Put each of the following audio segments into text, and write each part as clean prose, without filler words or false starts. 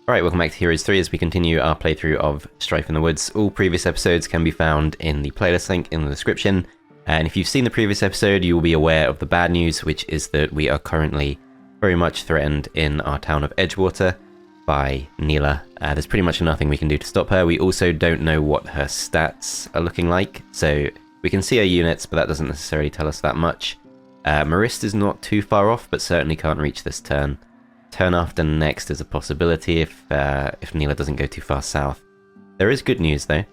Alright, welcome back to Heroes 3 as we continue our playthrough of Strife in the Woods. All previous episodes can be found in the playlist link in the description, and if you've seen the previous episode you will be aware of the bad news, which is that we are currently very much threatened in our town of Edgewater by Neela. There's pretty much nothing we can do to stop her. We also don't know what her stats are looking like, so we can see her units, but that doesn't necessarily tell us that much. Merist is not too far off, but certainly can't reach this turn. Turn after next is a possibility if Neela doesn't go too far south. There is good news though,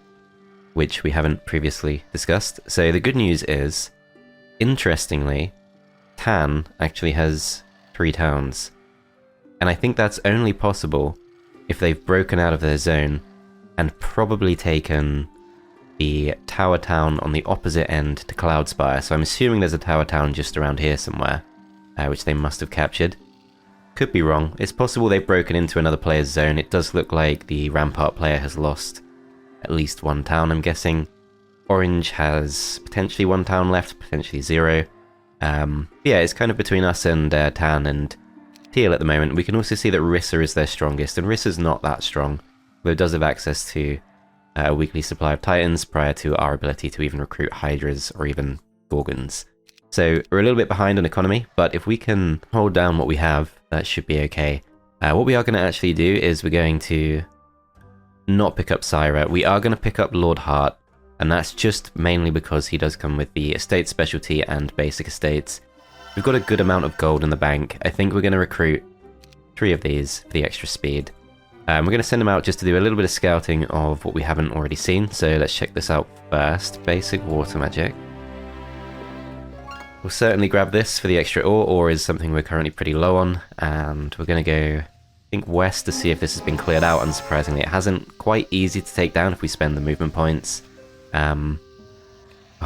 which we haven't previously discussed. So the good news is, interestingly, Tan actually has 3 towns. And I think that's only possible if they've broken out of their zone and probably taken the tower town on the opposite end to Cloudspire. So I'm assuming there's a tower town just around here somewhere, which they must have captured. Could be wrong. It's possible they've broken into another player's zone. It does look like the Rampart player has lost at least 1 town, I'm guessing. Orange has potentially 1 town left, potentially 0. Yeah, it's kind of between us and Tan and Teal at the moment. We can also see that Rissa is their strongest, and Rissa's not that strong, though it does have access to a weekly supply of Titans prior to our ability to even recruit Hydras or even Gorgons. So we're a little bit behind on economy, but if we can hold down what we have, that should be okay. What we are going to actually do is we're going to not pick up Syra. We are going to pick up Lord Hart, and that's just mainly because he does come with the estate specialty and basic estates. We've got a good amount of gold in the bank. I think we're going to recruit 3 of these for the extra speed. We're going to send them out just to do a little bit of scouting of what we haven't already seen, so let's check this out first. Basic water magic. We'll certainly grab this for the extra ore. Ore is something we're currently pretty low on, and we're going to go, I think, west to see if this has been cleared out. Unsurprisingly, it hasn't. Quite easy to take down if we spend the movement points. Oh,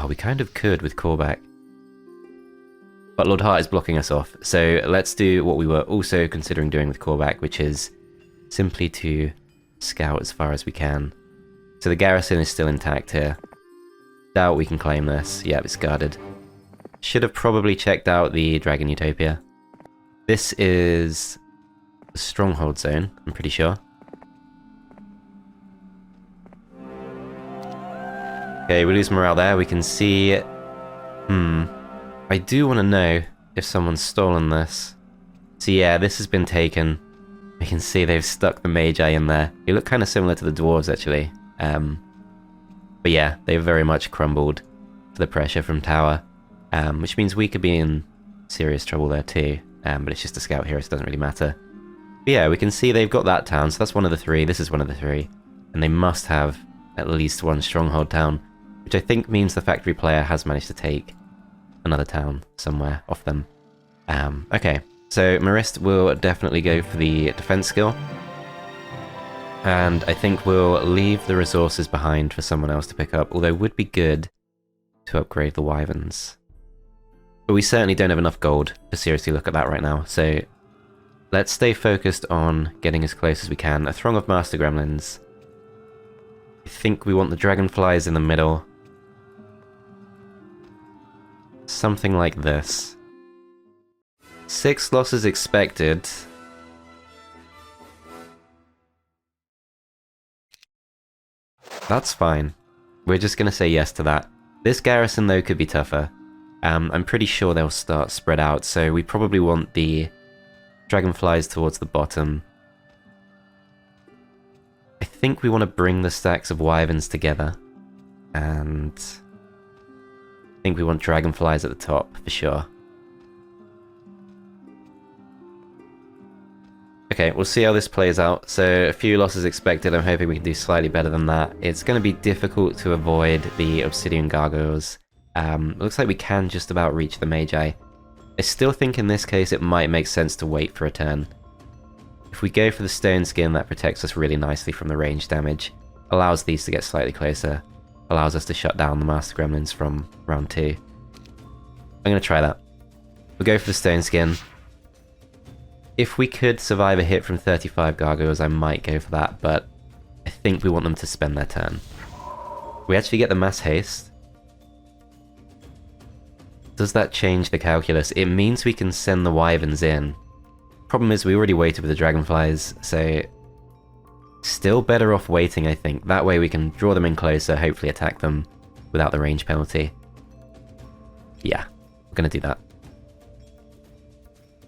we kind of could with callback. But Lord Hart is blocking us off, so let's do what we were also considering doing with callback, which is simply to scout as far as we can. So the garrison is still intact here. Doubt we can claim this. Yep, it's guarded. Should have probably checked out the Dragon Utopia. This is the stronghold zone, I'm pretty sure. Okay, we lose morale there. We can see... I do want to know if someone's stolen this. So yeah, this has been taken. We can see they've stuck the Magi in there. They look kind of similar to the dwarves, actually. But yeah, they've very much crumbled to the pressure from tower. Which means we could be in serious trouble there too, but it's just a scout here, so it doesn't really matter. But yeah, we can see they've got that town, so that's one of the 3, this is one of the 3, and they must have at least 1 stronghold town, which I think means the factory player has managed to take another town somewhere off them. Okay, so Merist will definitely go for the defense skill, and I think we'll leave the resources behind for someone else to pick up, although it would be good to upgrade the wyverns. But we certainly don't have enough gold to seriously look at that right now, so let's stay focused on getting as close as we can. A throng of master gremlins. I think we want the dragonflies in the middle. Something like this. 6 losses expected. That's fine. We're just going to say yes to that. This garrison, though, could be tougher. I'm pretty sure they'll start spread out, so we probably want the dragonflies towards the bottom. I think we want to bring the stacks of wyverns together, and I think we want dragonflies at the top, for sure. Okay, we'll see how this plays out. So, a few losses expected. I'm hoping we can do slightly better than that. It's going to be difficult to avoid the obsidian gargoyles. Looks like we can just about reach the Magi. I still think in this case it might make sense to wait for a turn. If we go for the stone skin, that protects us really nicely from the range damage. Allows these to get slightly closer. Allows us to shut down the master gremlins from round 2. I'm going to try that. We'll go for the stone skin. If we could survive a hit from 35 gargoyles, I might go for that, but I think we want them to spend their turn. We actually get the mass haste. Does that change the calculus? It means we can send the wyverns in. Problem is we already waited with the dragonflies, so Still better off waiting, I think. That way we can draw them in closer, hopefully attack them without the range penalty. Yeah, we're gonna do that.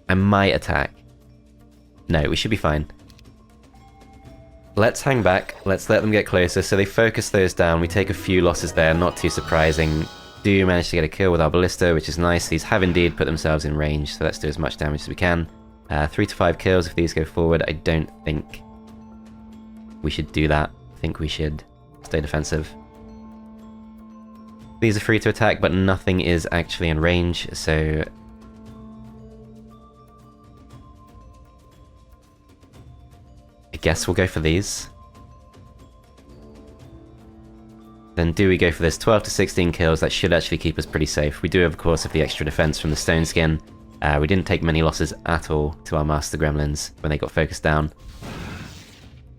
I might attack. No, we should be fine. Let's hang back, let's let them get closer, so they focus those down, we take a few losses there, not too surprising. Do manage to get a kill with our ballista, which is nice. These have indeed put themselves in range, so let's do as much damage as we can. 3 to 5 kills if these go forward. I don't think we should do that. I think we should stay defensive. These are free to attack, but nothing is actually in range, so... I guess we'll go for these. Then do we go for this 12 to 16 kills? That should actually keep us pretty safe. We do, of course, have the extra defense from the stone skin. We didn't take many losses at all to our master gremlins when they got focused down.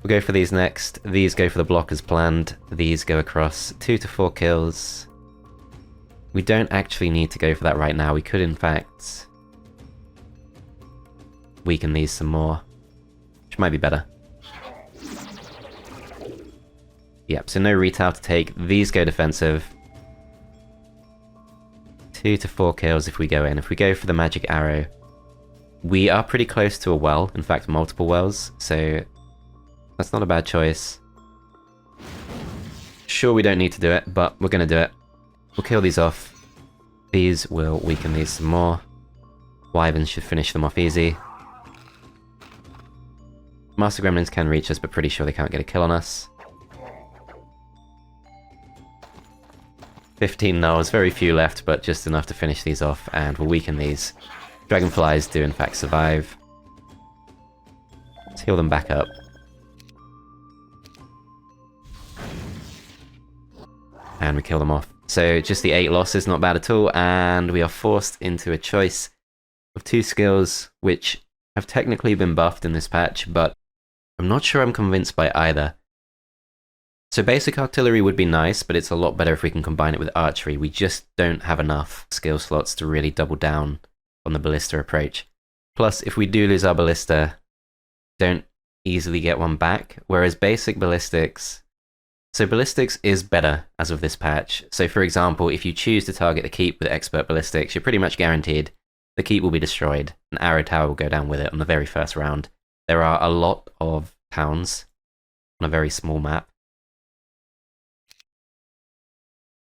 We'll go for these next. These go for the block as planned. These go across 2 to 4 kills. We don't actually need to go for that right now. We could, in fact, weaken these some more, which might be better. Yep, so no retail to take. These go defensive. 2 to 4 kills if we go in. If we go for the magic arrow, we are pretty close to a well, in fact multiple wells, so that's not a bad choice. Sure, we don't need to do it, but we're going to do it. We'll kill these off. These will weaken these some more. Wyverns should finish them off easy. Master Gremlins can reach us, but pretty sure they can't get a kill on us. 15 nulls, very few left, but just enough to finish these off, and we'll weaken these. Dragonflies do in fact survive. Let's heal them back up. And we kill them off. So just the 8 losses, not bad at all, and we are forced into a choice of 2 skills, which have technically been buffed in this patch, but I'm not sure I'm convinced by either. So basic artillery would be nice, but it's a lot better if we can combine it with archery. We just don't have enough skill slots to really double down on the ballista approach. Plus, if we do lose our ballista, don't easily get one back, whereas basic ballistics... So ballistics is better as of this patch. So for example, if you choose to target the keep with expert ballistics, you're pretty much guaranteed the keep will be destroyed. An arrow tower will go down with it on the very first round. There are a lot of towns on a very small map.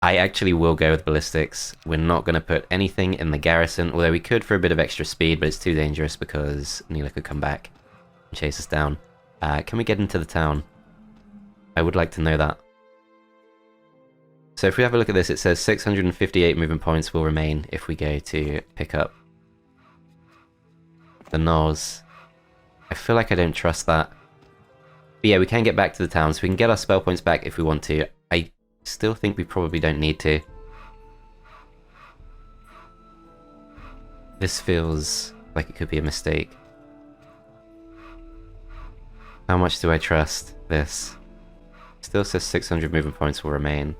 I actually will go with ballistics. We're not going to put anything in the garrison, although we could for a bit of extra speed, but it's too dangerous because Neela could come back and chase us down. Can we get into the town? I would like to know that. So if we have a look at this, it says 658 movement points will remain if we go to pick up the gnolls. I feel like I don't trust that. But yeah, we can get back to the town, so we can get our spell points back if we want to. I still think we probably don't need to. This feels like it could be a mistake. How much do I trust this? Still says 600 movement points will remain.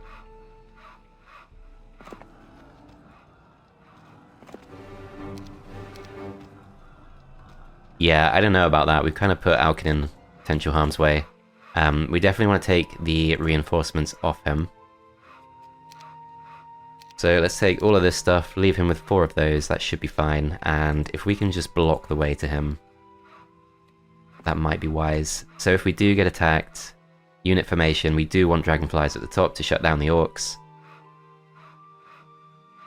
Yeah, I don't know about that. We've kind of put Alkin in potential harm's way. We definitely want to take the reinforcements off him. So let's take all of this stuff, leave him with 4 of those, that should be fine, and if we can just block the way to him, that might be wise. So if we do get attacked, unit formation, we do want dragonflies at the top to shut down the orcs.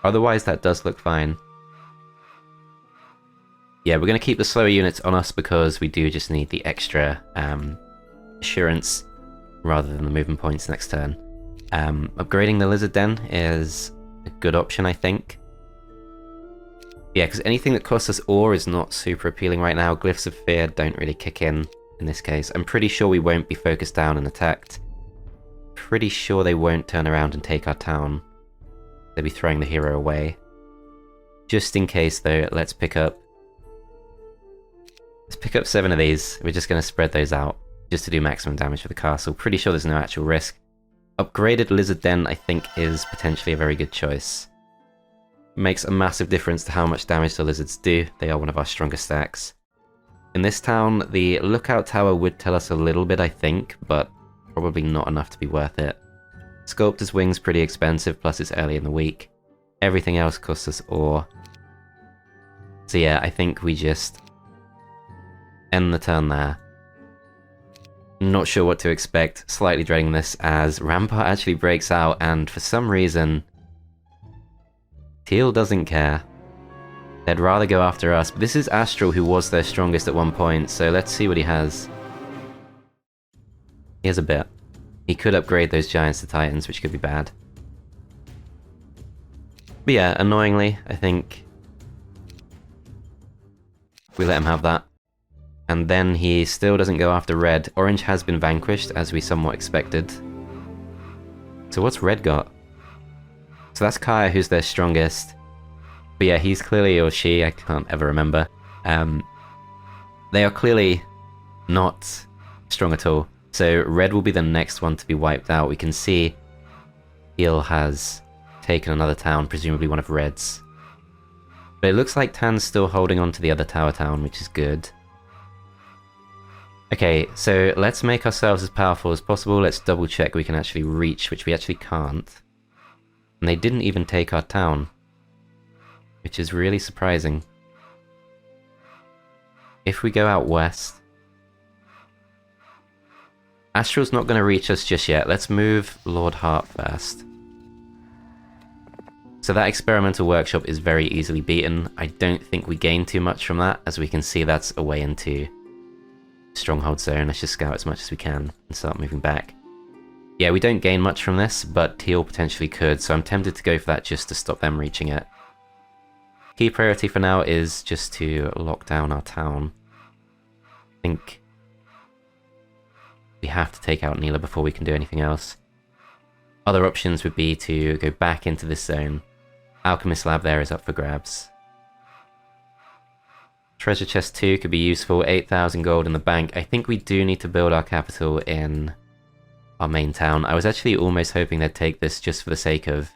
Otherwise that does look fine. Yeah, we're going to keep the slower units on us because we do just need the extra assurance rather than the movement points next turn. Upgrading the lizard den is a good option, I think. Yeah, because anything that costs us ore is not super appealing right now. Glyphs of Fear don't really kick in this case. I'm pretty sure we won't be focused down and attacked. Pretty sure they won't turn around and take our town. They'll be throwing the hero away. Just in case though, let's pick up 7 of these. We're just going to spread those out just to do maximum damage for the castle. Pretty sure there's no actual risk. Upgraded Lizard Den, I think, is potentially a very good choice. Makes a massive difference to how much damage the lizards do. They are one of our strongest stacks. In this town, the lookout tower would tell us a little bit, I think, but probably not enough to be worth it. Sculptor's Wing's pretty expensive, plus it's early in the week. Everything else costs us ore. So yeah, I think we just end the turn there. Not sure what to expect, slightly dreading this as Rampart actually breaks out, and for some reason, Teal doesn't care. They'd rather go after us, but this is Astral, who was their strongest at one point, so let's see what he has. He has a bit. He could upgrade those giants to titans, which could be bad. But yeah, annoyingly, I think we let him have that. And then he still doesn't go after red. Orange has been vanquished, as we somewhat expected. So what's red got? So that's Kaya, who's their strongest. But yeah, he's clearly, or she, I can't ever remember. They are clearly not strong at all. So red will be the next one to be wiped out. We can see Heal has taken another town, presumably one of red's. But it looks like Tan's still holding on to the other tower town, which is good. Okay, so let's make ourselves as powerful as possible. Let's double check we can actually reach, which we actually can't. And they didn't even take our town, which is really surprising. If we go out west... Astral's not going to reach us just yet. Let's move Lord Hart first. So that experimental workshop is very easily beaten. I don't think we gain too much from that, as we can see that's a way into Stronghold Zone. Let's just scout as much as we can and start moving back. Yeah, we don't gain much from this, but Teal potentially could, so I'm tempted to go for that just to stop them reaching it. Key priority for now is just to lock down our town. I think we have to take out Neela before we can do anything else. Other options would be to go back into this zone. Alchemist Lab there is up for grabs. Treasure Chest 2 could be useful, 8,000 gold in the bank. I think we do need to build our capital in our main town. I was actually almost hoping they'd take this just for the sake of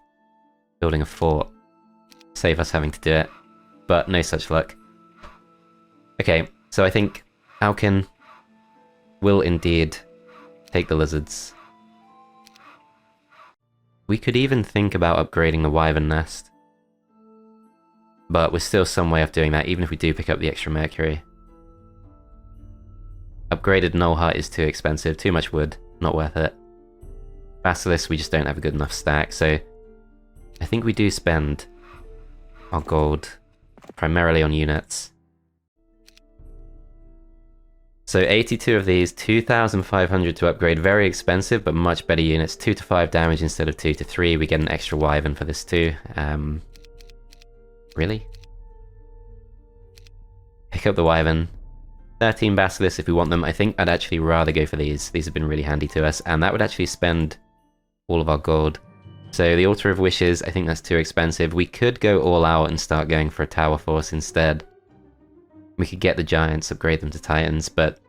building a fort. Save us having to do it, but no such luck. Okay, so I think Alkin will indeed take the lizards. We could even think about upgrading the Wyvern Nest. But we're still some way off doing that, even if we do pick up the extra mercury. Upgraded Null Hut is too expensive, too much wood, not worth it. Basilisk, we just don't have a good enough stack, so I think we do spend our gold primarily on units. So 82 of these, 2,500 to upgrade, very expensive but much better units. 2 to 5 damage instead of 2 to 3, we get an extra Wyvern for this too. Really? Pick up the Wyvern. 13 Basilisks if we want them. I think I'd actually rather go for these. These have been really handy to us, and that would actually spend all of our gold. So the Altar of Wishes, I think that's too expensive. We could go all out and start going for a Tower Force instead. We could get the Giants, upgrade them to Titans, but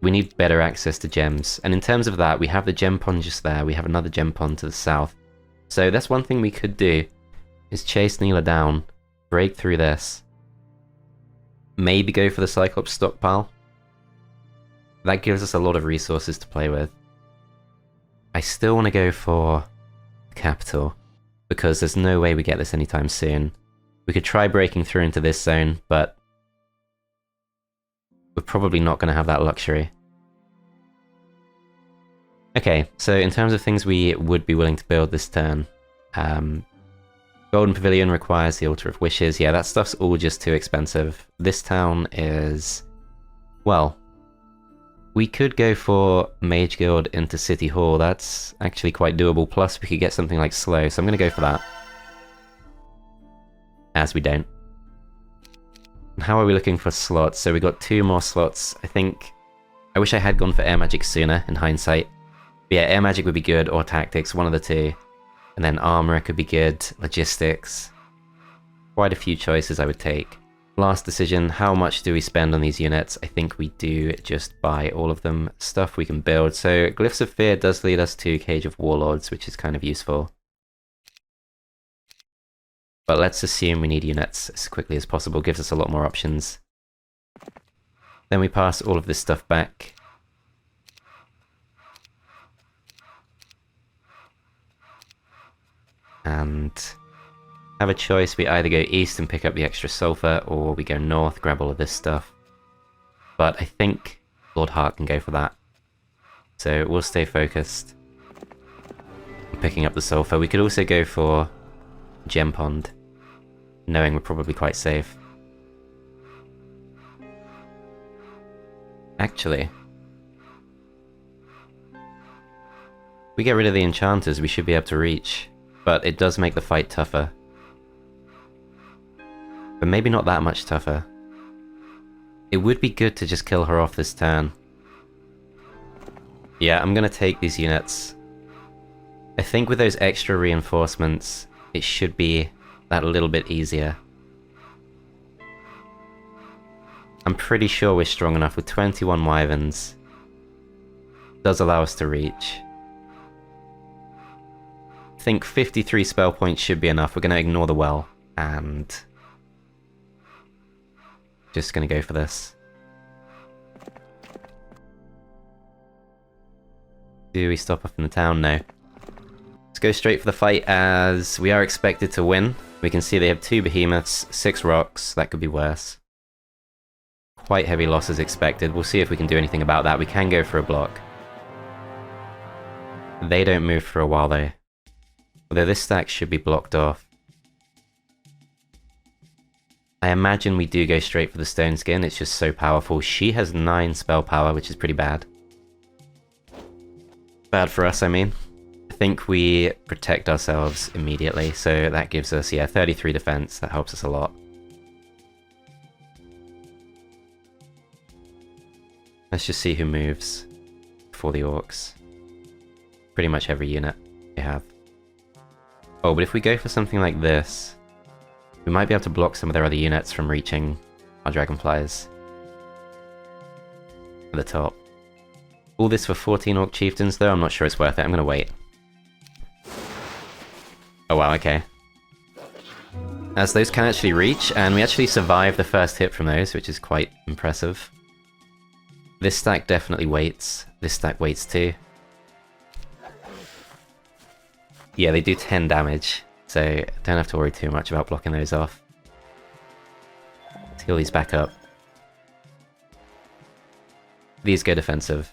we need better access to gems. And in terms of that, we have the Gem Pond just there. We have another Gem Pond to the south. So that's one thing we could do, is chase Neela down, break through this. Maybe go for the Cyclops stockpile. That gives us a lot of resources to play with. I still want to go for the capital, because there's no way we get this anytime soon. We could try breaking through into this zone, but we're probably not going to have that luxury. Okay, so in terms of things we would be willing to build this turn, Golden Pavilion requires the Altar of Wishes. Yeah, that stuff's all just too expensive. This town is... well, we could go for Mage Guild into City Hall. That's actually quite doable. Plus, we could get something like Slow, so I'm going to go for that. As we don't. How are we looking for slots? So we got 2 more slots. I wish I had gone for Air Magic sooner, in hindsight. But yeah, Air Magic would be good, or Tactics, one of the two. And then Armor could be good, Logistics. Quite a few choices I would take. Last decision, how much do we spend on these units? I think we do just buy all of them. Stuff we can build. So Glyphs of Fear does lead us to Cage of Warlords, which is kind of useful. But let's assume we need units as quickly as possible. Gives us a lot more options. Then we pass all of this stuff back. And have a choice. We either go east and pick up the extra sulfur, or we go north, grab all of this stuff. But I think Lord Hart can go for that. So we'll stay focused on picking up the sulfur. We could also go for Gem Pond, knowing we're probably quite safe. Actually, if we get rid of the enchanters, we should be able to reach. But it does make the fight tougher. But maybe not that much tougher. It would be good to just kill her off this turn. Yeah, I'm gonna take these units. I think with those extra reinforcements, it should be that little bit easier. I'm pretty sure we're strong enough with 21 wyverns. Does allow us to reach. I think 53 spell points should be enough. We're going to ignore the well and just going to go for this. Do we stop off in the town? No. Let's go straight for the fight as we are expected to win. We can see they have 2 behemoths, 6 rocks. That could be worse. Quite heavy losses expected. We'll see if we can do anything about that. We can go for a block. They don't move for a while though. Although this stack should be blocked off. I imagine we do go straight for the stone skin. It's just so powerful. She has 9 spell power, which is pretty bad. Bad for us, I mean. I think we protect ourselves immediately, so that gives us, yeah, 33 defense. That helps us a lot. Let's just see who moves before the orcs. Pretty much every unit we have. Oh, but if we go for something like this, we might be able to block some of their other units from reaching our dragonflies at the top. All this for 14 orc chieftains though, I'm not sure it's worth it. I'm gonna wait. Oh wow, okay. As those can actually reach, and we actually survive the first hit from those, which is quite impressive. This stack definitely waits. This stack waits too. Yeah, they do 10 damage, so don't have to worry too much about blocking those off. Let's heal these back up. These go defensive.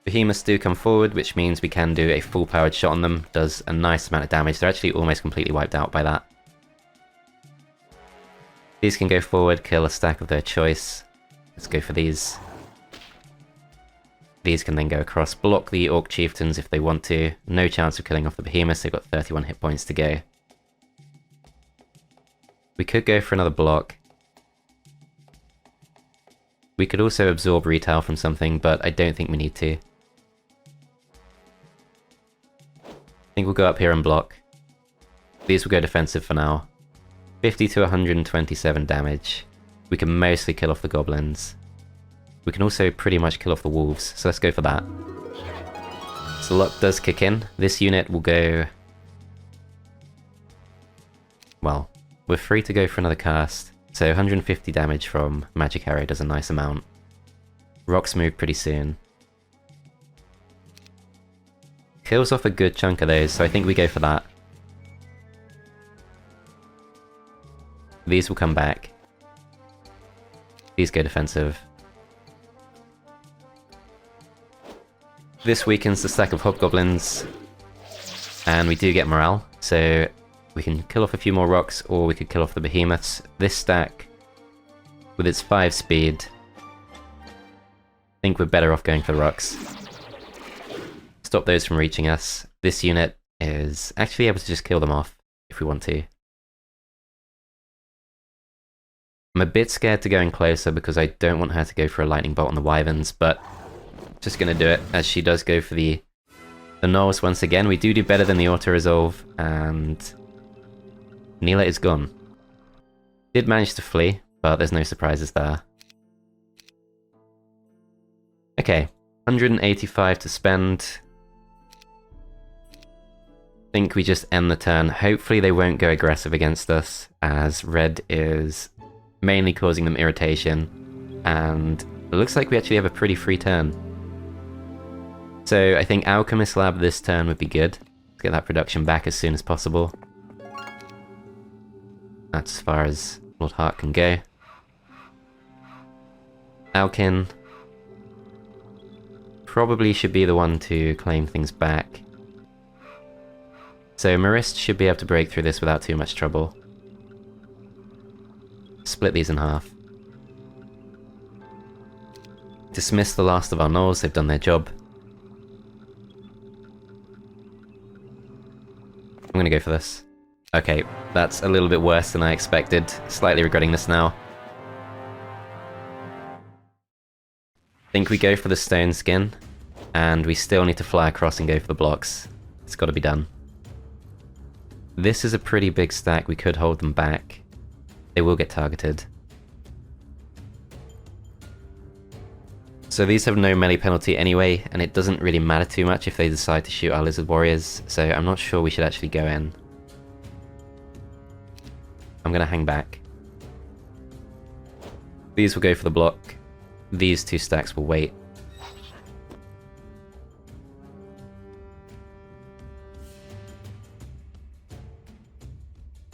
Behemoths do come forward, which means we can do a full-powered shot on them. Does a nice amount of damage. They're actually almost completely wiped out by that. These can go forward, kill a stack of their choice. Let's go for these. These can then go across, block the orc chieftains if they want to. No chance of killing off the behemoths, they've got 31 hit points to go. We could go for another block. We could also absorb retail from something, but I don't think we need to. I think we'll go up here and block. These will go defensive for now. 50 to 127 damage. We can mostly kill off the goblins. We can also pretty much kill off the wolves, so let's go for that. So luck does kick in. This unit will go... Well, we're free to go for another cast. So 150 damage from Magic Arrow does a nice amount. Rocks move pretty soon. Kills off a good chunk of those, so I think we go for that. These will come back. These go defensive. This weakens the stack of hobgoblins, and we do get morale, so we can kill off a few more rocks, or we could kill off the behemoths. This stack, with its 5 speed, I think we're better off going for rocks. Stop those from reaching us. This unit is actually able to just kill them off, if we want to. I'm a bit scared to go in closer because I don't want her to go for a lightning bolt on the wyverns, but just gonna do it, as she does go for the Norris once again. We do better than the auto-resolve, and Neela is gone. Did manage to flee, but there's no surprises there. Okay, 185 to spend. I think we just end the turn. Hopefully they won't go aggressive against us, as red is mainly causing them irritation. and it looks like we actually have a pretty free turn. So I think Alchemist Lab this turn would be good. Let's get that production back as soon as possible. That's as far as Lord Hart can go. Alkin probably should be the one to claim things back. So Merist should be able to break through this without too much trouble. Split these in half. Dismiss the last of our gnolls, they've done their job. I'm gonna go for this. Okay, that's a little bit worse than I expected. Slightly regretting this now. I think we go for the stone skin, and we still need to fly across and go for the blocks. It's gotta be done. This is a pretty big stack, we could hold them back. They will get targeted. So these have no melee penalty anyway, and it doesn't really matter too much if they decide to shoot our lizard warriors, so I'm not sure we should actually go in. I'm gonna hang back. These will go for the block. These two stacks will wait.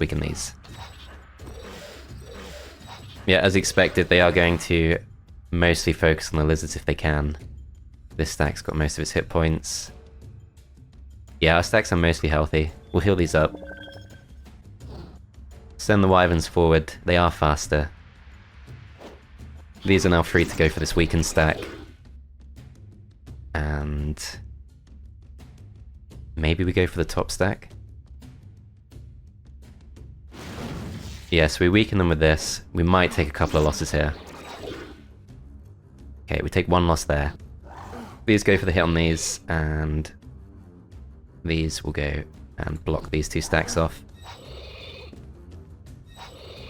Weaken these. Yeah, as expected, they are going to mostly focus on the lizards if they can. This stack's got most of its hit points. Yeah, our stacks are mostly healthy. We'll heal these up. Send the wyverns forward. They are faster. These are now free to go for this weakened stack. And maybe we go for the top stack? Yes, we weaken them with this. We might take a couple of losses here. Okay, we take one loss there. These go for the hit on these, and these will go and block these two stacks off.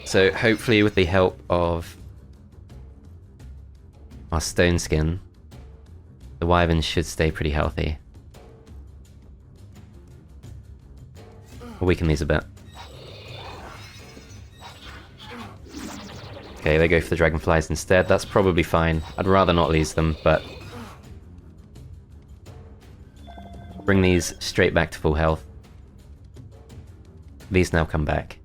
So hopefully with the help of our stone skin, the wyverns should stay pretty healthy. We'll weaken these a bit. Okay, they go for the dragonflies instead. That's probably fine. I'd rather not lose them, but bring these straight back to full health. These now come back.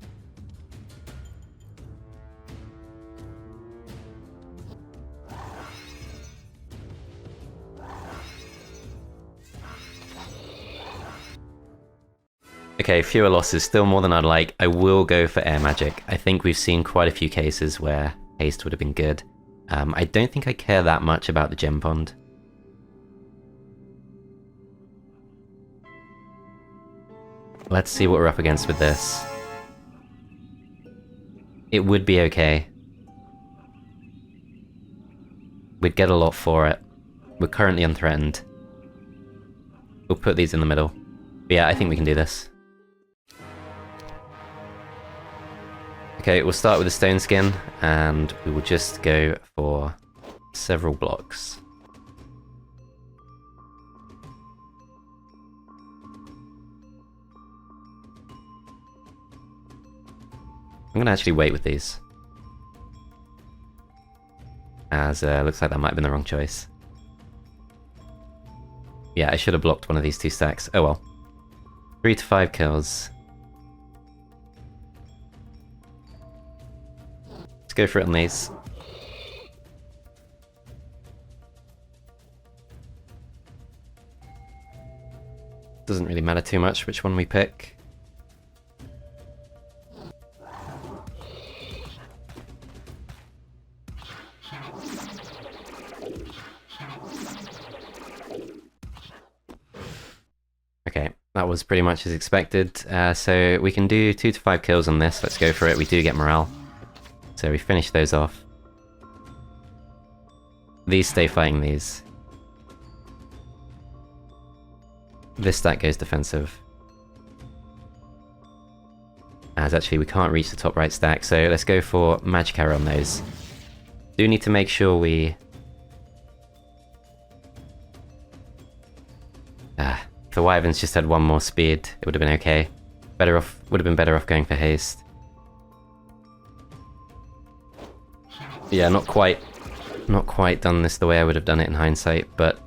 Okay, fewer losses, still more than I'd like. I will go for air magic. I think we've seen quite a few cases where haste would have been good. I don't think I care that much about the gem pond. Let's see what we're up against with this. It would be okay. We'd get a lot for it. We're currently unthreatened. We'll put these in the middle. But yeah, I think we can do this. Okay, we'll start with the stone skin, and we will just go for several blocks. I'm gonna actually wait with these, as looks like that might have been the wrong choice. Yeah, I should have blocked one of these two stacks. Oh well. 3 to 5 kills. Let's go for it on these. Doesn't really matter too much which one we pick. Okay, that was pretty much as expected. So we can do 2 to 5 kills on this. Let's go for it. We do get morale. So we finish those off. These stay fighting these. This stack goes defensive. As actually we can't reach the top right stack, so let's go for magic arrow on those. Do need to make sure we... if the wyverns just had one more speed, it would have been okay. Would have been better off going for haste. Yeah, not quite not quite done this the way I would have done it in hindsight, but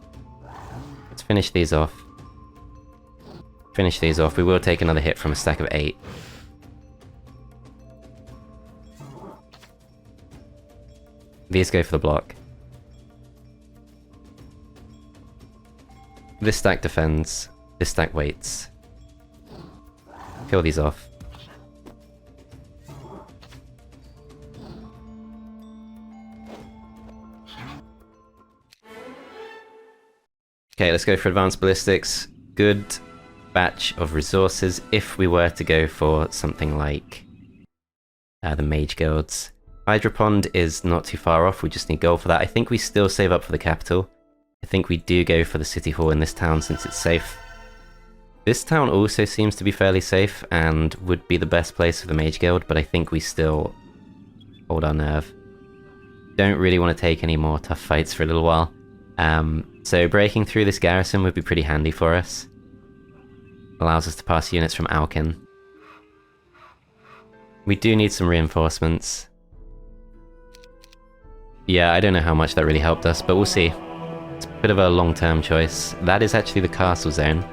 let's finish these off. Finish these off. We will take another hit from a stack of 8. These go for the block. This stack defends. This stack waits. Kill these off. Okay, let's go for advanced ballistics. Good batch of resources if we were to go for something like the mage guilds. Hydra Pond is not too far off, we just need gold for that. I think we still save up for the capital. I think we do go for the city hall in this town since it's safe. This town also seems to be fairly safe and would be the best place for the mage guild, but I think we still hold our nerve. Don't really want to take any more tough fights for a little while. So breaking through this garrison would be pretty handy for us. Allows us to pass units from Alkin. We do need some reinforcements. Yeah, I don't know how much that really helped us, but we'll see. It's a bit of a long-term choice. That is actually the castle zone.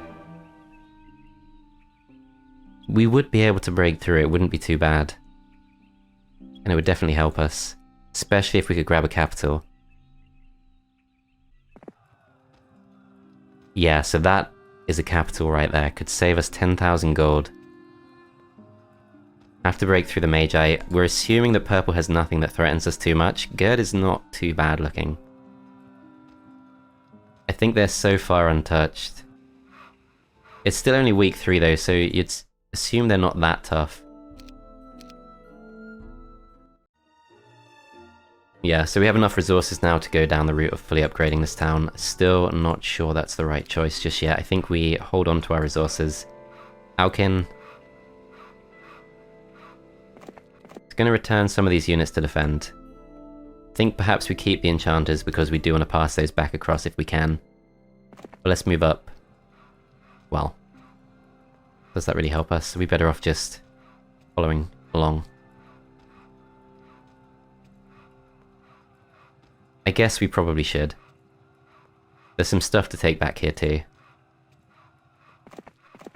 We would be able to break through, it wouldn't be too bad. And it would definitely help us. Especially if we could grab a capital. Yeah, so that is a capital right there. Could save us 10,000 gold. Have to break through the Magi. We're assuming that purple has nothing that threatens us too much. Gerd is not too bad looking. I think they're so far untouched. It's still only week 3 though, so you'd assume they're not that tough. Yeah, so we have enough resources now to go down the route of fully upgrading this town. Still not sure that's the right choice just yet. I think we hold on to our resources. Alkin. It's going to return some of these units to defend. I think perhaps we keep the enchanters because we do want to pass those back across if we can. But let's move up. Well, does that really help us? Are we better off just following along? I guess we probably should. There's some stuff to take back here too.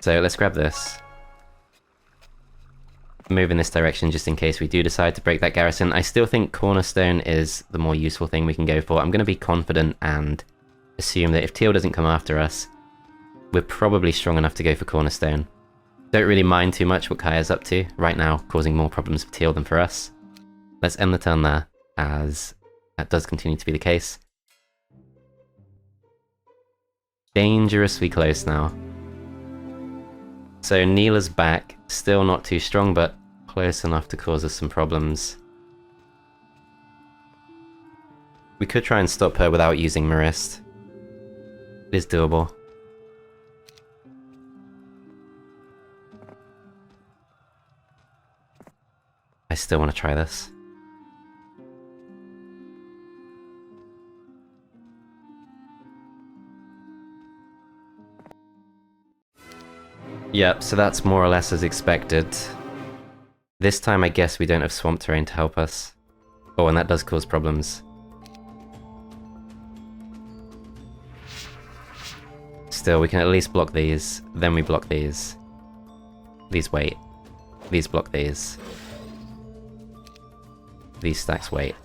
So let's grab this. Move in this direction just in case we do decide to break that garrison. I still think Cornerstone is the more useful thing we can go for. I'm going to be confident and assume that if Teal doesn't come after us, we're probably strong enough to go for Cornerstone. Don't really mind too much what Kaya's up to right now, causing more problems for Teal than for us. Let's end the turn there, as that does continue to be the case. Dangerously close now. So Neela's back, still not too strong, but close enough to cause us some problems. We could try and stop her without using Merist. It is doable. I still want to try this. Yep, so that's more or less as expected. This time I guess we don't have swamp terrain to help us. Oh, and that does cause problems. Still, we can at least block these, then we block these. These wait. These block these. These stacks wait.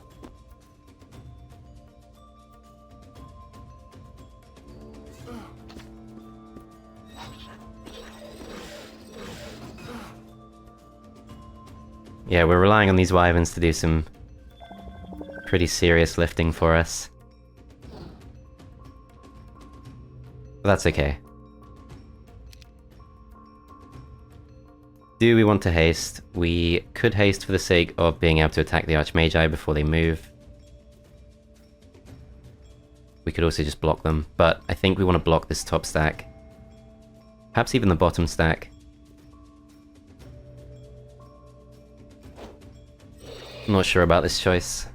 Yeah, we're relying on these wyverns to do some pretty serious lifting for us. But that's okay. Do we want to haste? We could haste for the sake of being able to attack the Archmagi before they move. We could also just block them, but I think we want to block this top stack. Perhaps even the bottom stack. I'm not sure about this choice.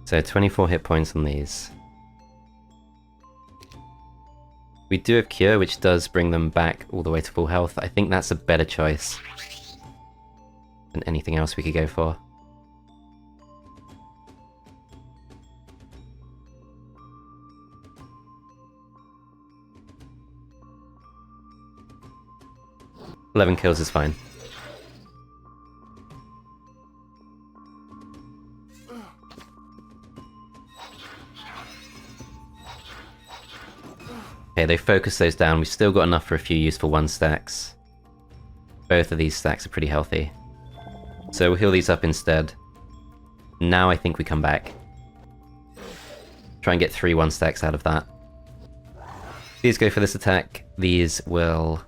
So 24 hit points on these. We do have Cure, which does bring them back all the way to full health. I think that's a better choice than anything else we could go for. Eleven kills is fine. Okay, they focus those down. We've still got enough for a few useful 1 stacks. Both of these stacks are pretty healthy. So we'll heal these up instead. Now I think we come back. Try and get 3 1 stacks out of that. These go for this attack. These will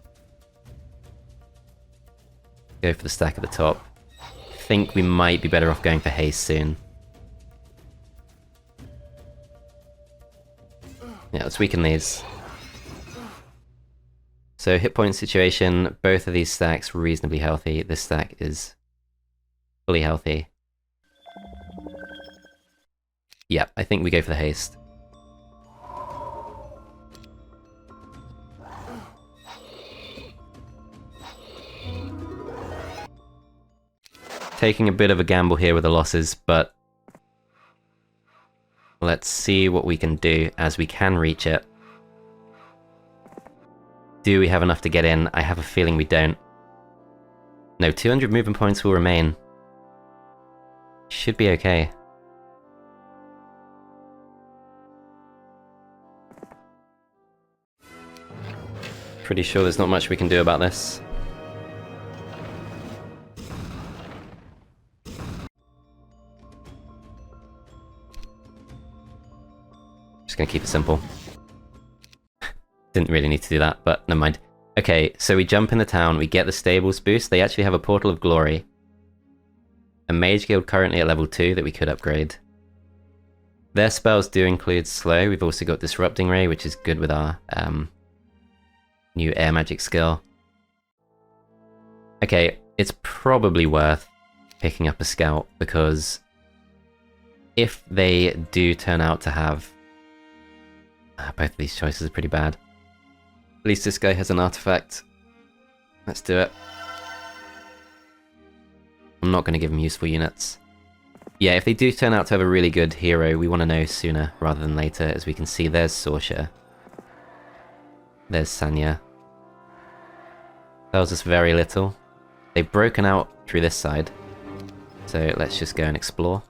go for the stack at the top. I think we might be better off going for haste soon. Yeah, let's weaken these. So hit point situation, both of these stacks reasonably healthy. This stack is fully healthy. Yeah, I think we go for the haste. Taking a bit of a gamble here with the losses, but let's see what we can do as we can reach it. Do we have enough to get in? I have a feeling we don't. No, 200 movement points will remain. Should be okay. Pretty sure there's not much we can do about this. Just gonna keep it simple. Didn't really need to do that, but never mind. Okay, so we jump in the town, we get the stables boost. They actually have a Portal of Glory. A Mage Guild currently at level 2 that we could upgrade. Their spells do include Slow. We've also got Disrupting Ray, which is good with our new air magic skill. Okay, it's probably worth picking up a scout, because if they do turn out to have... both of these choices are pretty bad. At least this guy has an artifact. Let's do it. I'm not going to give him useful units. Yeah, if they do turn out to have a really good hero, we want to know sooner rather than later. As we can see, there's Sorsha. There's Sanya. Tells us very little. They've broken out through this side. So let's just go and explore.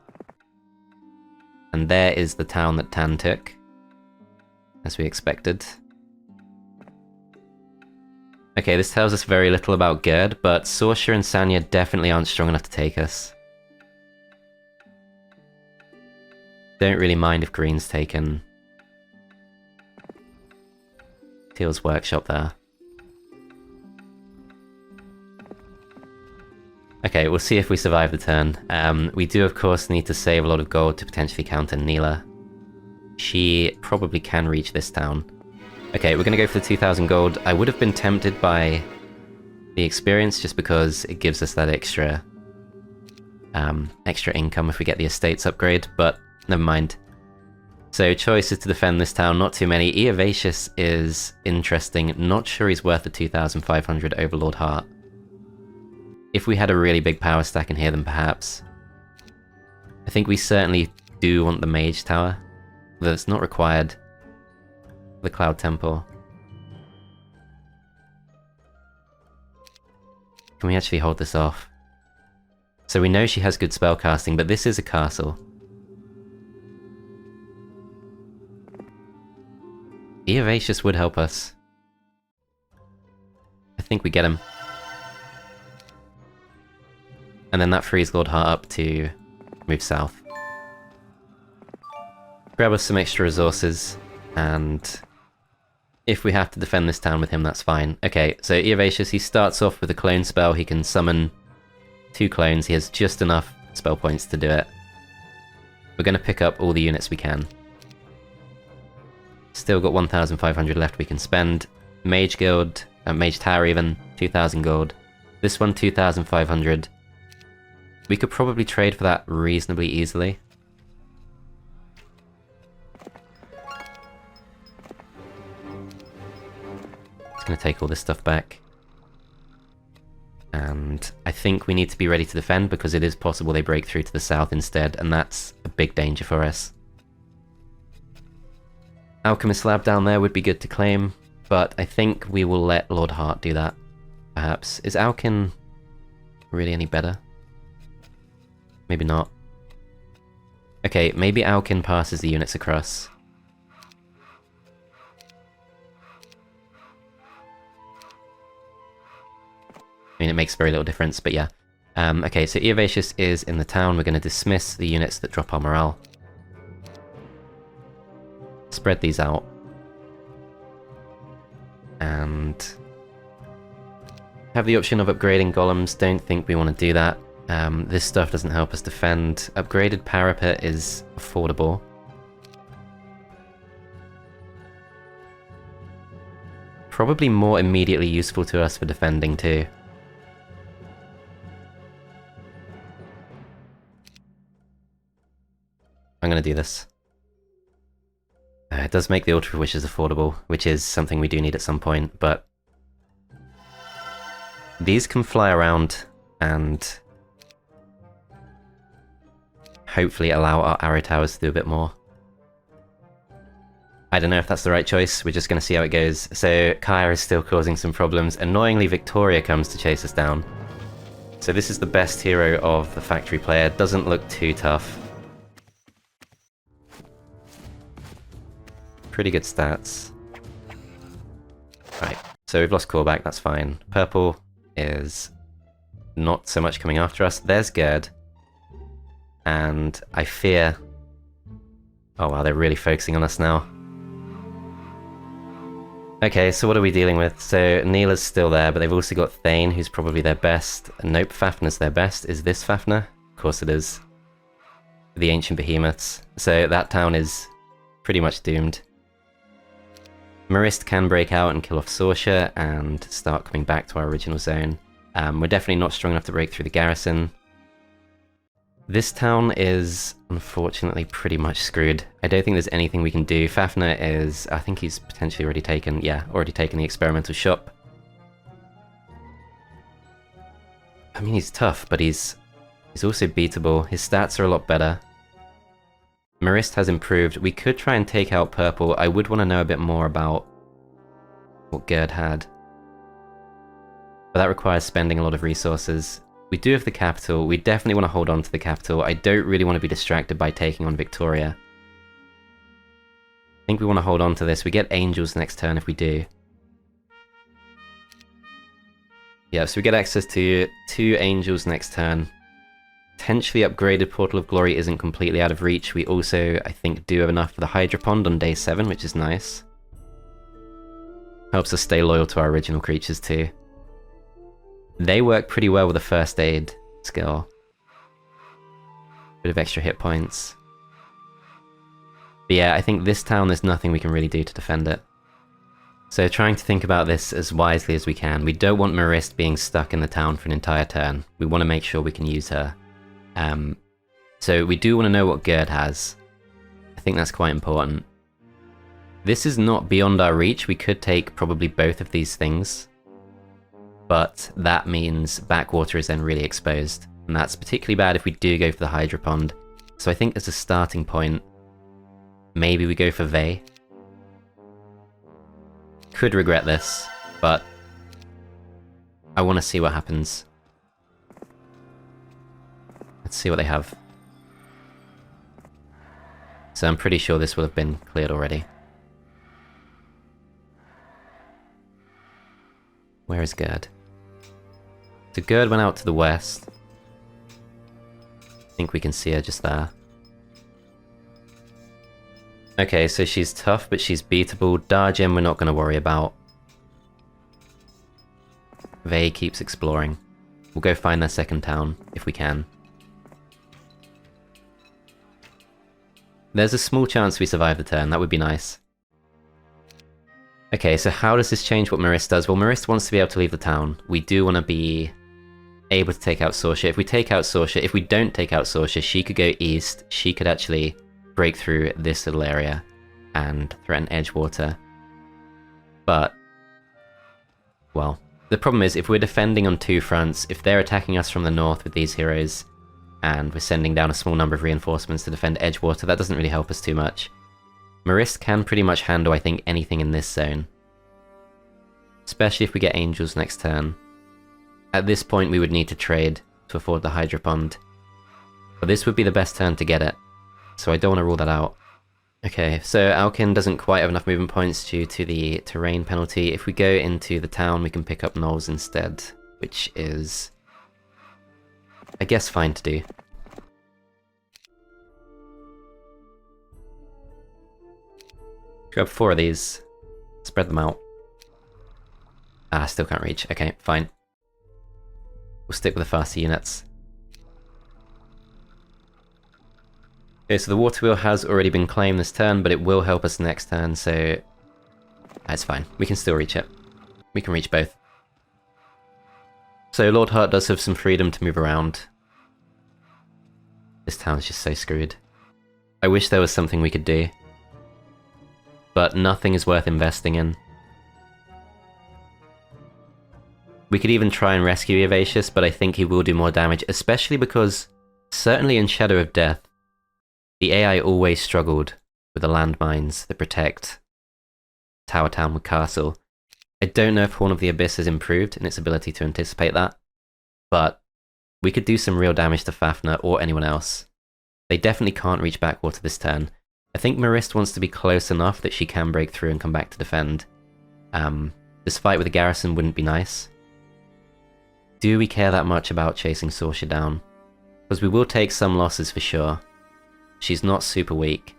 And there is the town that Tan took, as we expected. Okay, this tells us very little about Gerd, but Sorsha and Sanya definitely aren't strong enough to take us. Don't really mind if Green's taken Teal's workshop there. Okay, we'll see if we survive the turn. We do of course need to save a lot of gold to potentially counter Neela. She probably can reach this town. Okay, we're going to go for the 2,000 gold. I would have been tempted by the experience just because it gives us that extra income if we get the estates upgrade, but never mind. So choice is to defend this town, not too many. Eovacious is interesting, not sure he's worth the 2,500 Overlord Heart. If we had a really big power stack in here, then perhaps. I think we certainly do want the Mage Tower, though it's not required. The Cloud Temple. Can we actually hold this off? So we know she has good spellcasting, but this is a castle. Eovacious would help us. I think we get him. And then that frees Lord Heart up to move south. Grab us some extra resources, and if we have to defend this town with him, that's fine. Okay, so Eovacious, he starts off with a clone spell. He can summon 2 clones. He has just enough spell points to do it. We're going to pick up all the units we can. Still got 1,500 left we can spend. Mage Guild, Mage Tower even, 2,000 gold. This one, 2,500. We could probably trade for that reasonably easily. gonna take all this stuff back. And I think we need to be ready to defend because it is possible they break through to the south instead, and that's a big danger for us. Alchemist Lab down there would be good to claim, but I think we will let Lord Hart do that, perhaps. Is Alkin really any better? Maybe not. Okay, maybe Alkin passes the units across. I mean, it makes very little difference, but yeah. Okay, so Eovatius is in the town. We're going to dismiss the units that drop our morale. Spread these out. And have the option of upgrading golems. Don't think we want to do that. This stuff doesn't help us defend. Upgraded parapet is affordable. Probably more immediately useful to us for defending too. I'm gonna do this. It does make the Altar of Wishes affordable, which is something we do need at some point, but these can fly around and hopefully allow our arrow towers to do a bit more. I don't know if that's the right choice, we're just gonna see how it goes. So Kaya is still causing some problems. Annoyingly, Victoria comes to chase us down. So this is the best hero of the factory player, doesn't look too tough. Pretty good stats. Right, so we've lost callback, that's fine. Purple is not so much coming after us. There's Gerd. And I fear... Oh wow, they're really focusing on us now. Okay, so what are we dealing with? So Neela's still there, but they've also got Thane, who's probably their best. Nope, Fafner's their best. Is this Fafner? Of course it is. The Ancient Behemoths. So that town is pretty much doomed. Merist can break out and kill off Sorsha and start coming back to our original zone. We're definitely not strong enough to break through the garrison. This town is, unfortunately, pretty much screwed. I don't think there's anything we can do. Fafner is... I think he's potentially already taken... Yeah, already taken the experimental shop. I mean, he's tough, but he's also beatable. His stats are a lot better. Merist has improved. We could try and take out Purple. I would want to know a bit more about what Gerd had. But that requires spending a lot of resources. We do have the capital. We definitely want to hold on to the capital. I don't really want to be distracted by taking on Victoria. I think we want to hold on to this. We get Angels next turn if we do. Yeah, so we get access to 2 Angels next turn. Potentially upgraded Portal of Glory isn't completely out of reach. We also, I think, do have enough for the Hydra Pond on day 7, which is nice. Helps us stay loyal to our original creatures too. They work pretty well with the first aid skill. Bit of extra hit points. But yeah, I think this town there's nothing we can really do to defend it. So trying to think about this as wisely as we can. We don't want Merist being stuck in the town for an entire turn. We want to make sure we can use her. So we do want to know what Gerd has. I think that's quite important. This is not beyond our reach. We could take probably both of these things. But that means Backwater is then really exposed. And that's particularly bad if we do go for the Hydra Pond. So I think as a starting point, maybe we go for Vey. Could regret this, but I want to see what happens. Let's see what they have. So I'm pretty sure this will have been cleared already. Where is Gerd? So Gerd went out to the west. I think we can see her just there. Okay, so she's tough, but she's beatable. Darjin we're not going to worry about. Vey keeps exploring. We'll go find their second town, if we can. There's a small chance we survive the turn, that would be nice. Okay, so how does this change what Merist does? Well, Merist wants to be able to leave the town. We do want to be able to take out Sorsha. If we take out Sorsha, if we don't take out Sorsha, she could go east. She could actually break through this little area and threaten Edgewater. But well, the problem is if we're defending on two fronts, if they're attacking us from the north with these heroes, and we're sending down a small number of reinforcements to defend Edgewater, that doesn't really help us too much. Merist can pretty much handle, I think, anything in this zone. Especially if we get Angels next turn. At this point we would need to trade to afford the Hydra Pond. But this would be the best turn to get it, so I don't want to rule that out. Okay, so Alkin doesn't quite have enough movement points due to the terrain penalty. If we go into the town we can pick up Knolls instead, which is, I guess, fine to do. Grab 4 of these, spread them out. Ah, still can't reach. Okay, fine. We'll stick with the faster units. Okay, so the water wheel has already been claimed this turn, but it will help us next turn, so that's fine. We can still reach it. We can reach both. So Lord Hart does have some freedom to move around. This town's just so screwed. I wish there was something we could do, but nothing is worth investing in. We could even try and rescue Evacious, but I think he will do more damage, especially because, certainly in Shadow of Death, the AI always struggled with the landmines that protect Tower Town with Castle. I don't know if Horn of the Abyss has improved in its ability to anticipate that, but we could do some real damage to Fafner or anyone else. They definitely can't reach Backwater this turn. I think Merist wants to be close enough that she can break through and come back to defend. This fight with the Garrison wouldn't be nice. Do we care that much about chasing Sorsha down? Because we will take some losses for sure. She's not super weak.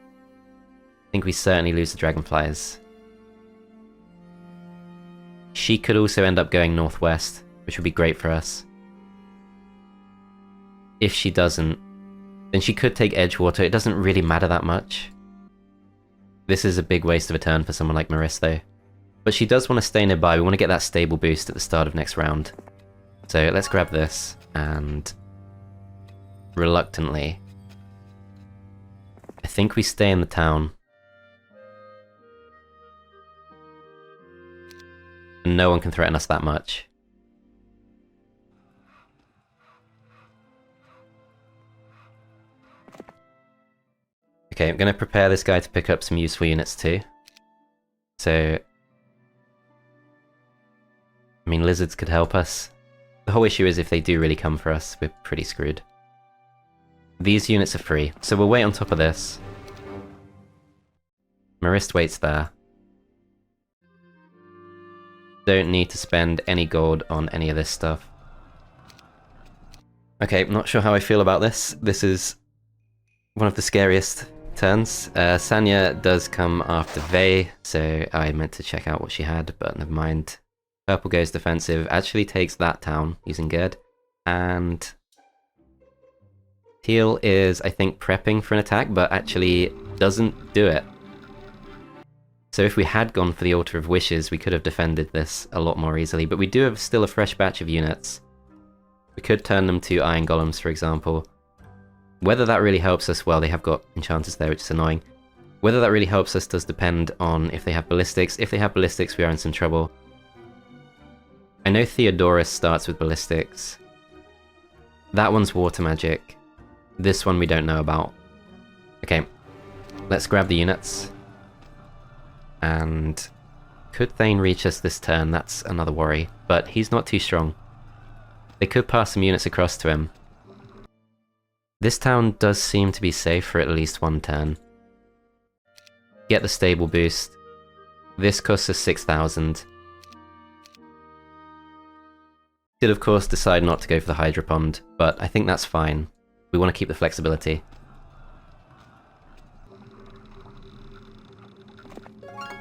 I think we certainly lose the Dragonflies. She could also end up going northwest, which would be great for us. If she doesn't, then she could take Edgewater. It doesn't really matter that much. This is a big waste of a turn for someone like Merist though. But she does want to stay nearby. We want to get that stable boost at the start of next round. So let's grab this, and reluctantly, I think we stay in the town. And no one can threaten us that much. Okay, I'm going to prepare this guy to pick up some useful units too. So, I mean, lizards could help us. The whole issue is if they do really come for us, we're pretty screwed. These units are free, so we'll wait on top of this. Merist waits there. Don't need to spend any gold on any of this stuff. Okay, I'm not sure how I feel about this. This is one of the scariest turns. Sanya does come after Vey, so I meant to check out what she had, but never mind. Purple goes defensive, actually takes that town using Gerd, and Teal is, I think, prepping for an attack, but actually doesn't do it. So if we had gone for the Altar of Wishes, we could have defended this a lot more easily, but we do have still a fresh batch of units. We could turn them to Iron Golems, for example. Whether that really helps us, well, they have got enchanters there, which is annoying. Whether that really helps us does depend on if they have ballistics. If they have ballistics, we are in some trouble. I know Theodorus starts with ballistics. That one's water magic. This one we don't know about. Okay, let's grab the units. And could Thane reach us this turn? That's another worry, but he's not too strong. They could pass some units across to him. This town does seem to be safe for at least one turn. Get the stable boost. This costs us 6,000. Did of course decide not to go for the Hydra Pond, but I think that's fine. We want to keep the flexibility.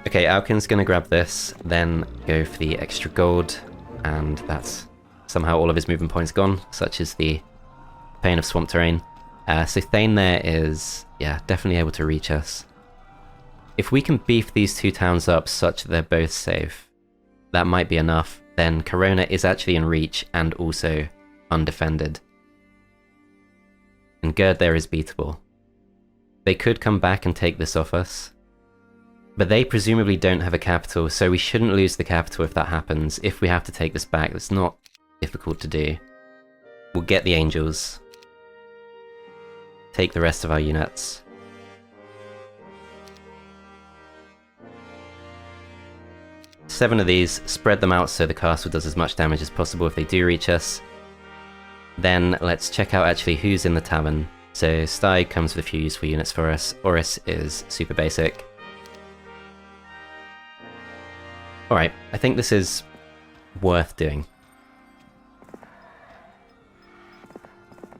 Okay, Alkin's gonna grab this, then go for the extra gold, and that's somehow all of his movement points gone, such as the pain of swamp terrain. So Thane there is, yeah, definitely able to reach us. If we can beef these two towns up such that they're both safe, that might be enough. Then Corona is actually in reach and also undefended. And Gerd there is beatable. They could come back and take this off us. But they presumably don't have a capital, so we shouldn't lose the capital if that happens. If we have to take this back, it's not difficult to do. We'll get the angels. Take the rest of our units. Seven of these, spread them out so the castle does as much damage as possible if they do reach us. Then let's check out actually who's in the tavern. So Sty comes with a few useful units for us. Oris is super basic. Alright, I think this is worth doing.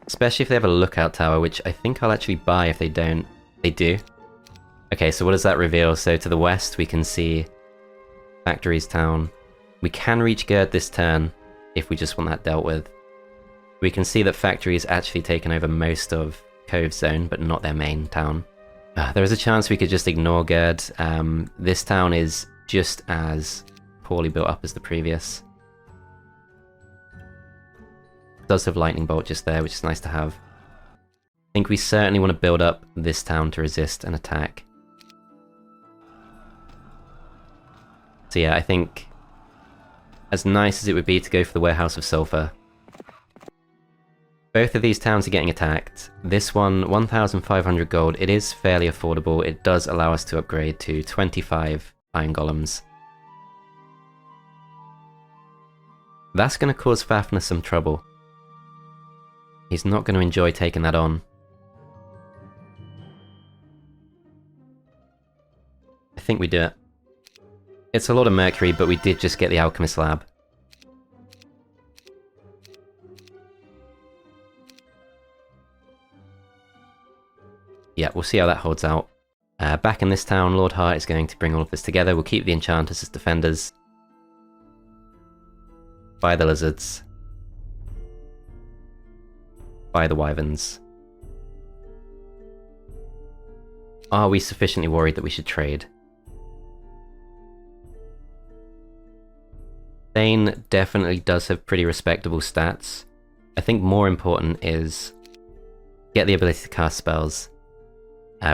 Especially if they have a lookout tower, which I think I'll actually buy if they don't. They do. Okay, so what does that reveal? So to the west we can see Factories Town. We can reach Gerd this turn, if we just want that dealt with. We can see that Factory's actually taken over most of Cove Zone, but not their main town. There is a chance we could just ignore Gerd. This town is just as poorly built up as the previous. It does have Lightning Bolt just there, which is nice to have. I think we certainly want to build up this town to resist an attack. So yeah, I think as nice as it would be to go for the Warehouse of Sulphur, both of these towns are getting attacked. This one, 1,500 gold, it is fairly affordable. It does allow us to upgrade to 25 Iron Golems. That's going to cause Fafner some trouble. He's not going to enjoy taking that on. I think we do it. It's a lot of mercury, but we did just get the Alchemist Lab. Yeah, we'll see how that holds out. Back in this town, Lord Hart is going to bring all of this together. We'll keep the Enchanters as defenders. Buy the Lizards. Buy the Wyverns. Are we sufficiently worried that we should trade? Thane definitely does have pretty respectable stats. I think more important is get the ability to cast spells.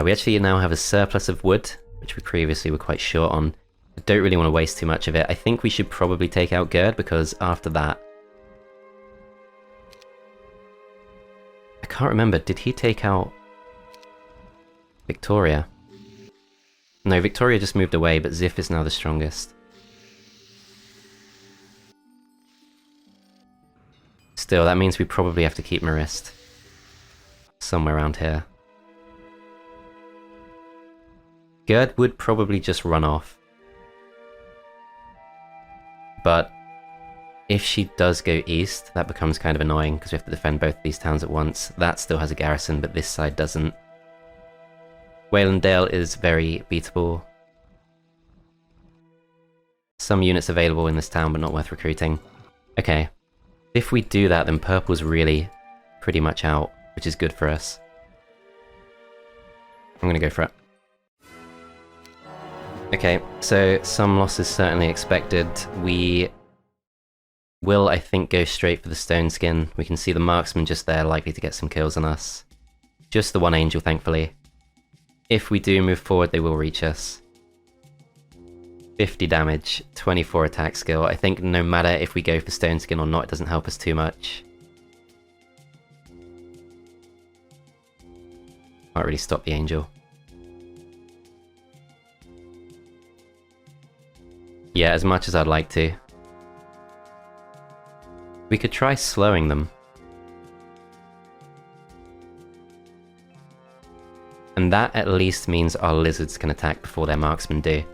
We actually now have a surplus of wood, which we previously were quite short on. I don't really want to waste too much of it. I think we should probably take out Gerd, because after that... I can't remember, did he take out Victoria? No, Victoria just moved away, but Zif is now the strongest. Still, that means we probably have to keep Merist. Somewhere around here. Gerd would probably just run off. But if she does go east, that becomes kind of annoying because we have to defend both of these towns at once. That still has a garrison, but this side doesn't. Waylandale is very beatable. Some units available in this town, but not worth recruiting. Okay. If we do that, then purple's really pretty much out, which is good for us. I'm gonna go for it. Okay, so some losses certainly expected. We will, I think, go straight for the stone skin. We can see the marksman just there, likely to get some kills on us. Just the one angel, thankfully. If we do move forward, they will reach us. 50 damage, 24 attack skill. I think no matter if we go for stone skin or not, it doesn't help us too much. Can't really stop the angel. Yeah, as much as I'd like to. We could try slowing them. And that at least means our lizards can attack before their marksmen do.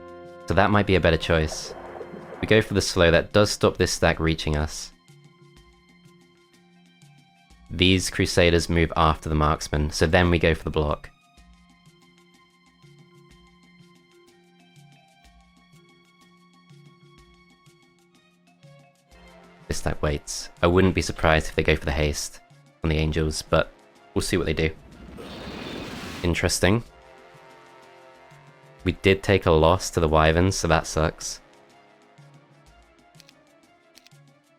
So that might be a better choice. If we go for the slow, that does stop this stack reaching us. These crusaders move after the marksman, so then we go for the block. This stack waits. I wouldn't be surprised if they go for the haste on the angels, but we'll see what they do. Interesting. We did take a loss to the wyverns, so that sucks.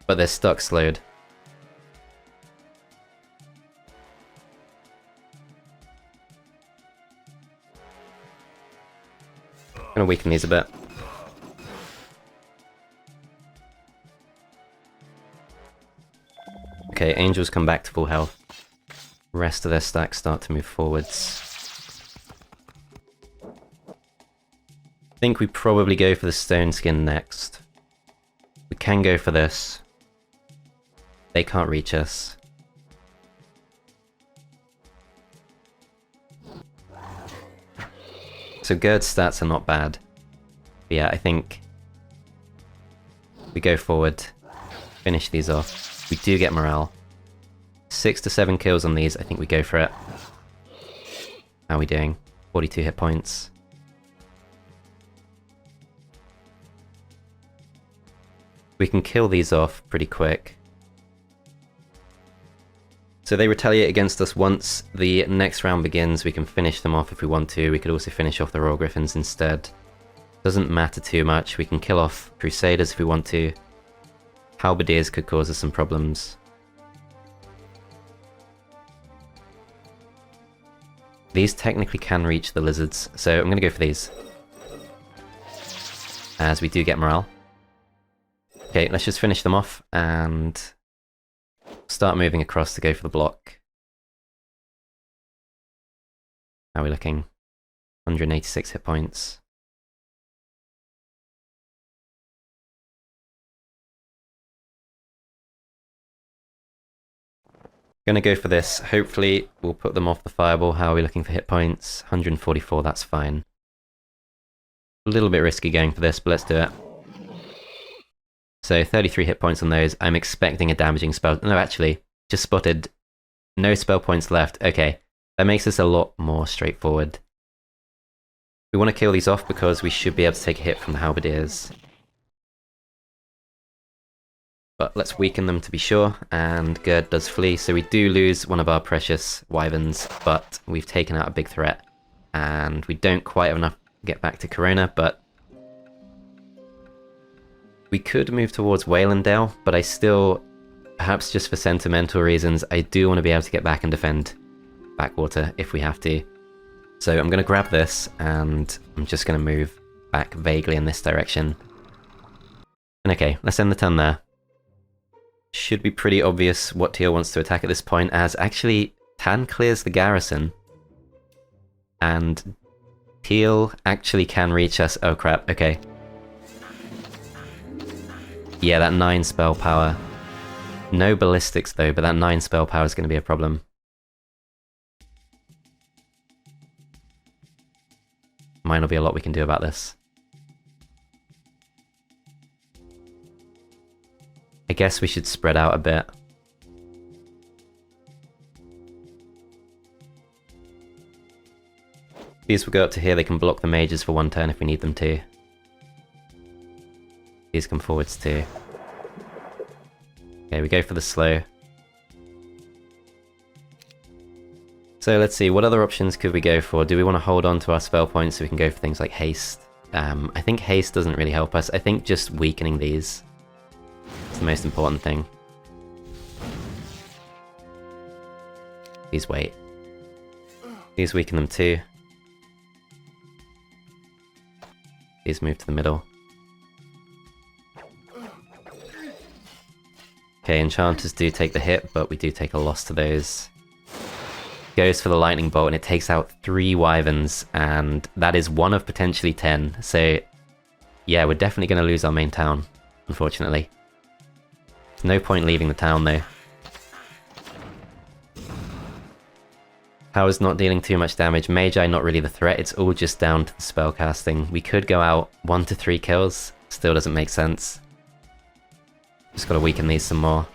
But they're stuck slowed. Gonna weaken these a bit. Okay, Angels come back to full health. Rest of their stacks start to move forwards. I think we probably go for the stone skin next. We can go for this. They can't reach us. So Gerd's stats are not bad. But yeah, I think we go forward, finish these off. We do get morale. 6 to 7 kills on these, I think we go for it. How are we doing? 42 hit points. We can kill these off pretty quick. So they retaliate against us once the next round begins. We can finish them off if we want to. We could also finish off the Royal Griffins instead. Doesn't matter too much. We can kill off Crusaders if we want to. Halberdiers could cause us some problems. These technically can reach the lizards, so I'm going to go for these. As we do get morale. Okay, let's just finish them off and start moving across to go for the block. How are we looking? 186 hit points. Gonna go for this. Hopefully we'll put them off the fireball. How are we looking for hit points? 144, that's fine. A little bit risky going for this, but let's do it. So 33 hit points on those. I'm expecting a damaging spell. No, actually, just spotted. No spell points left. Okay, that makes this a lot more straightforward. We want to kill these off because we should be able to take a hit from the Halberdiers. But let's weaken them to be sure, and Gerd does flee, so we do lose one of our precious wyverns, but we've taken out a big threat, and we don't quite have enough to get back to Corona, but we could move towards Waylandale, but I still, perhaps just for sentimental reasons, I do want to be able to get back and defend Backwater if we have to. So I'm going to grab this, and I'm just going to move back vaguely in this direction. And okay, let's end the turn there. Should be pretty obvious what Teal wants to attack at this point, as actually Tan clears the garrison. And Teal actually can reach us. Oh crap, okay. Yeah, that 9 spell power. No ballistics though, but that 9 spell power is going to be a problem. Might not be a lot we can do about this. I guess we should spread out a bit. These will go up to here, they can block the mages for 1 turn if we need them to. These come forwards too. Okay, we go for the slow. So let's see, what other options could we go for? Do we want to hold on to our spell points so we can go for things like haste? I think haste doesn't really help us. I think just weakening these is the most important thing. These wait. These weaken them too. These move to the middle. Okay, enchanters do take the hit, but we do take a loss to those. Goes for the lightning bolt, and it takes out 3 wyverns, and that is 1 of potentially 10. So, yeah, we're definitely going to lose our main town, unfortunately. There's no point leaving the town, though. Power's not dealing too much damage. Magi not really the threat, it's all just down to the spell casting. We could go out 1 to 3 kills, still doesn't make sense. Just gotta weaken these some more.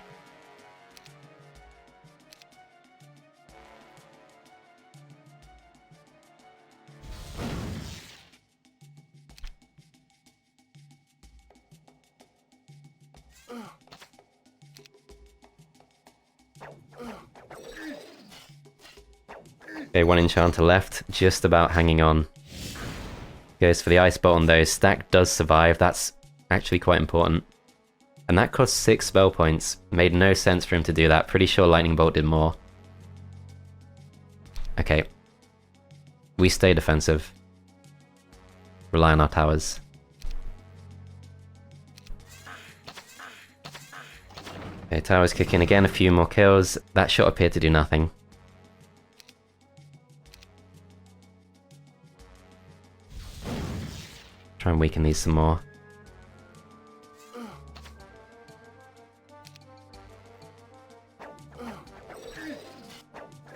Okay, 1 enchanter left, just about hanging on. Goes for the ice bolt on those. Stack does survive, that's actually quite important. And that cost 6 spell points. Made no sense for him to do that. Pretty sure lightning bolt did more. Okay. We stay defensive. rely on our towers. Okay, towers kick in again, a few more kills. That shot appeared to do nothing. Try and weaken these some more.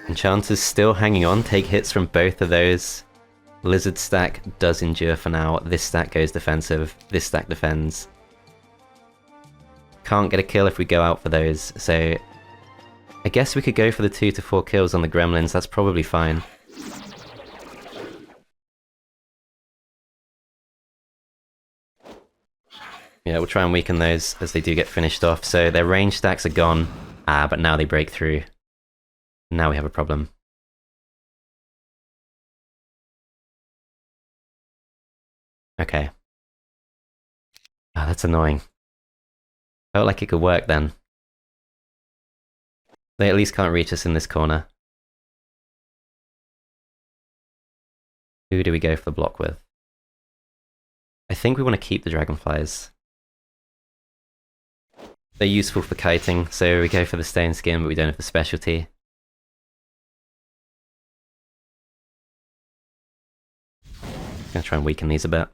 Enchanters still hanging on, take hits from both of those. Lizard stack does endure for now. This stack goes defensive, this stack defends. Can't get a kill if we go out for those, so I guess we could go for the 2 to 4 kills on the gremlins, that's probably fine. Yeah, we'll try and weaken those as they do get finished off. So their range stacks are gone, but now they break through. Now we have a problem. Okay. Oh, that's annoying. Felt like it could work then. They at least can't reach us in this corner. Who do we go for the block with? I think we want to keep the dragonflies. They're useful for kiting, so we go for the stone skin, but we don't have the specialty. Gonna try and weaken these a bit.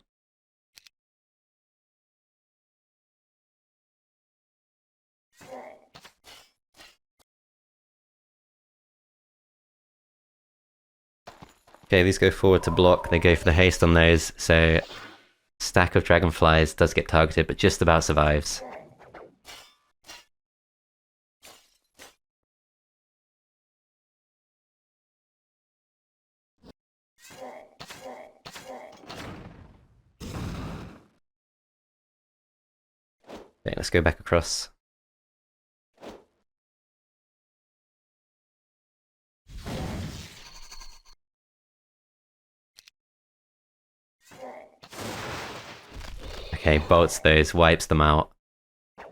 Okay, these go forward to block, they go for the haste on those, so stack of dragonflies does get targeted, but just about survives. Okay, let's go back across. Okay, bolts those, wipes them out. I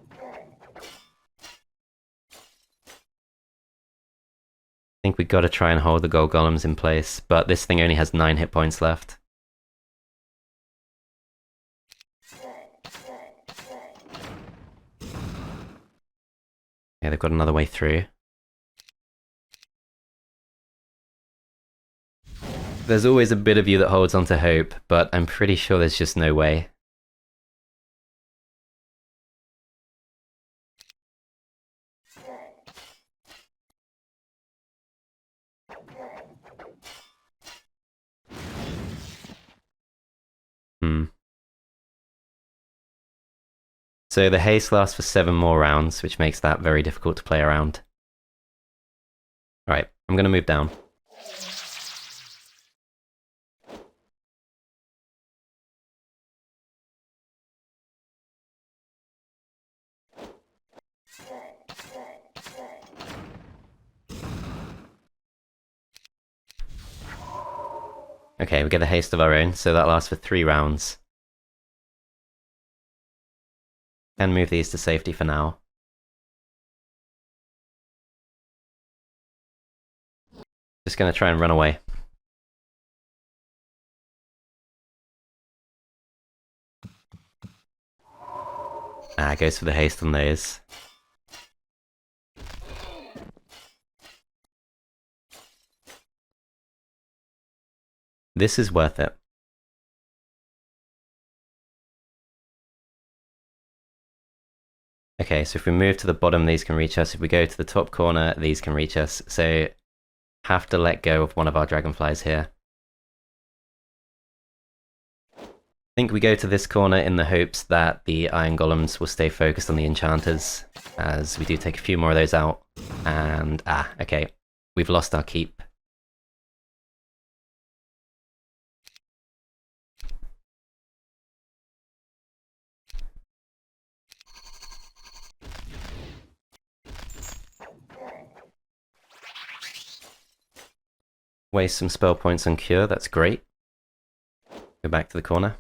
think we gotta try and hold the gold golems in place, but this thing only has 9 hit points left. Okay, they've got another way through. There's always a bit of you that holds on to hope, but I'm pretty sure there's just no way. So the haste lasts for 7 more rounds, which makes that very difficult to play around. Alright, I'm gonna move down. Okay, we get a haste of our own, so that lasts for 3 rounds. And move these to safety for now. Just gonna try and run away. Goes for the haste on those. This is worth it. Okay, so if we move to the bottom, these can reach us. If we go to the top corner, these can reach us. So, have to let go of one of our dragonflies here. I think we go to this corner in the hopes that the iron golems will stay focused on the enchanters, as we do take a few more of those out. And, okay, we've lost our keep. Waste some spell points on cure, that's great. Go back to the corner.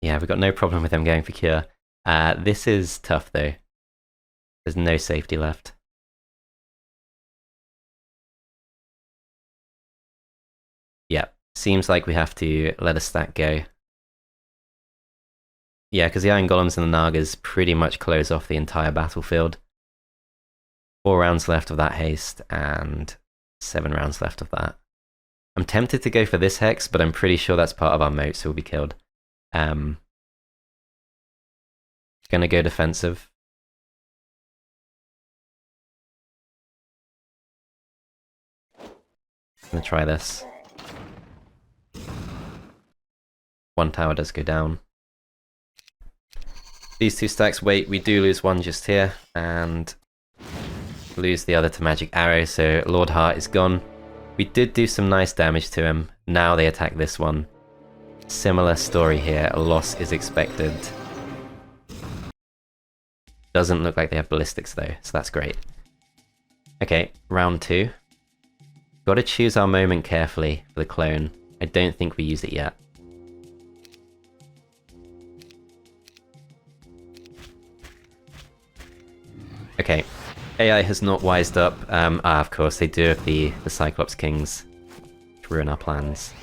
Yeah, we've got no problem with them going for cure. This is tough though. There's no safety left. Yep, seems like we have to let a stack go. Yeah, because the Iron Golems and the Nagas pretty much close off the entire battlefield. 4 rounds left of that haste, and 7 rounds left of that. I'm tempted to go for this Hex, but I'm pretty sure that's part of our moat, so we'll be killed. Gonna go defensive. Gonna try this. 1 tower does go down. These 2 stacks wait, we do lose 1 just here, and lose the other to Magic Arrow, so Lord Heart is gone. We did do some nice damage to him, now they attack this one. Similar story here, a loss is expected. Doesn't look like they have ballistics though, so that's great. Okay, round 2. Gotta choose our moment carefully for the clone. I don't think we use it yet. Okay, AI has not wised up. Of course, they do have the Cyclops Kings to ruin our plans.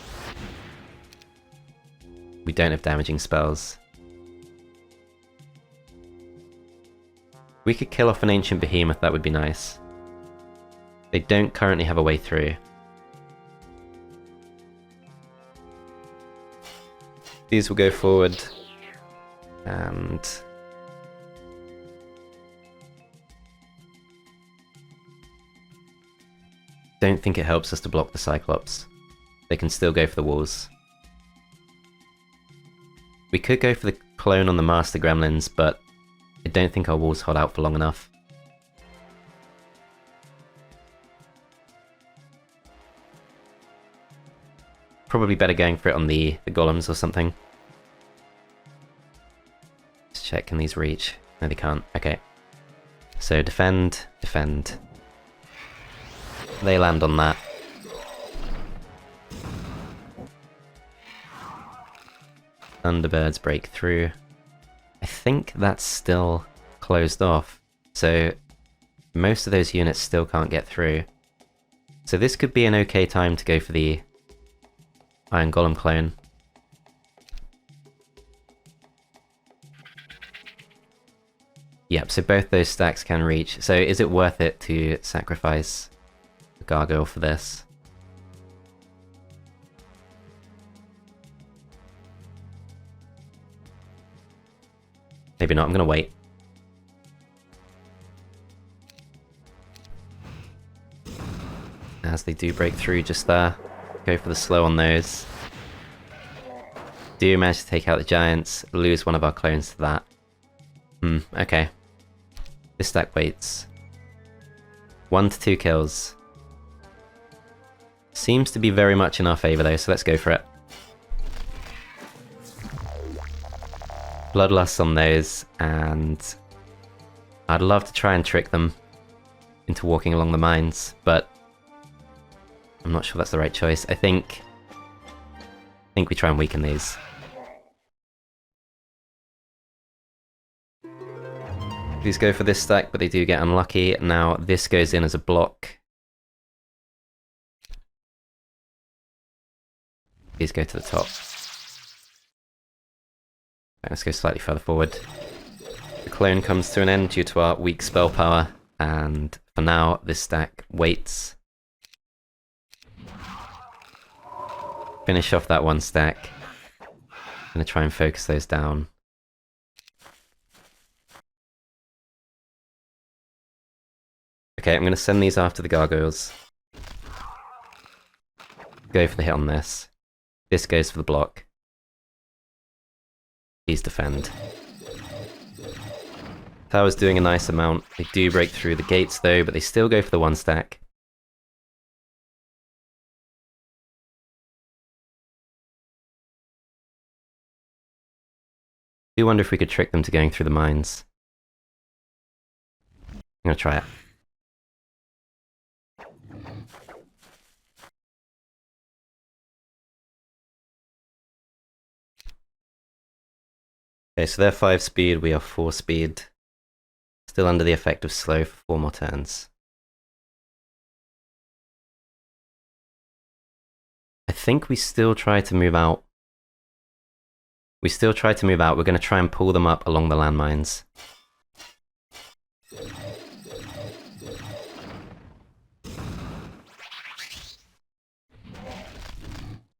We don't have damaging spells. We could kill off an Ancient Behemoth, that would be nice. They don't currently have a way through. These will go forward, and don't think it helps us to block the Cyclops. They can still go for the walls. We could go for the clone on the Master Gremlins, but I don't think our walls hold out for long enough. Probably better going for it on the golems or something. Let's check, can these reach? No, they can't. Okay. So defend, defend. They land on that. Thunderbirds break through. I think that's still closed off, so most of those units still can't get through. So this could be an okay time to go for the Iron Golem clone. Yep, so both those stacks can reach. So is it worth it to sacrifice the Gargoyle for this? Maybe not, I'm gonna wait. As they do break through just there. Go for the slow on those. Do manage to take out the giants, lose one of our clones to that. Okay. This stack waits. 1 to 2 kills. Seems to be very much in our favour though, so let's go for it. Bloodlust on those, and I'd love to try and trick them into walking along the mines, but I'm not sure that's the right choice. I think we try and weaken these. These go for this stack, but they do get unlucky. Now this goes in as a block. These go to the top. Right, let's go slightly further forward. The clone comes to an end due to our weak spell power, and for now this stack waits. Finish off that 1 stack. I'm gonna try and focus those down. Okay, I'm gonna send these after the gargoyles. Go for the hit on this. This goes for the block. These defend. Tower's doing a nice amount. They do break through the gates though, but they still go for the 1 stack. I do wonder if we could trick them to going through the mines. I'm gonna try it. Okay, so they're 5 speed, we are 4 speed. Still under the effect of slow for 4 more turns. I think we still try to move out. We're going to try and pull them up along the landmines.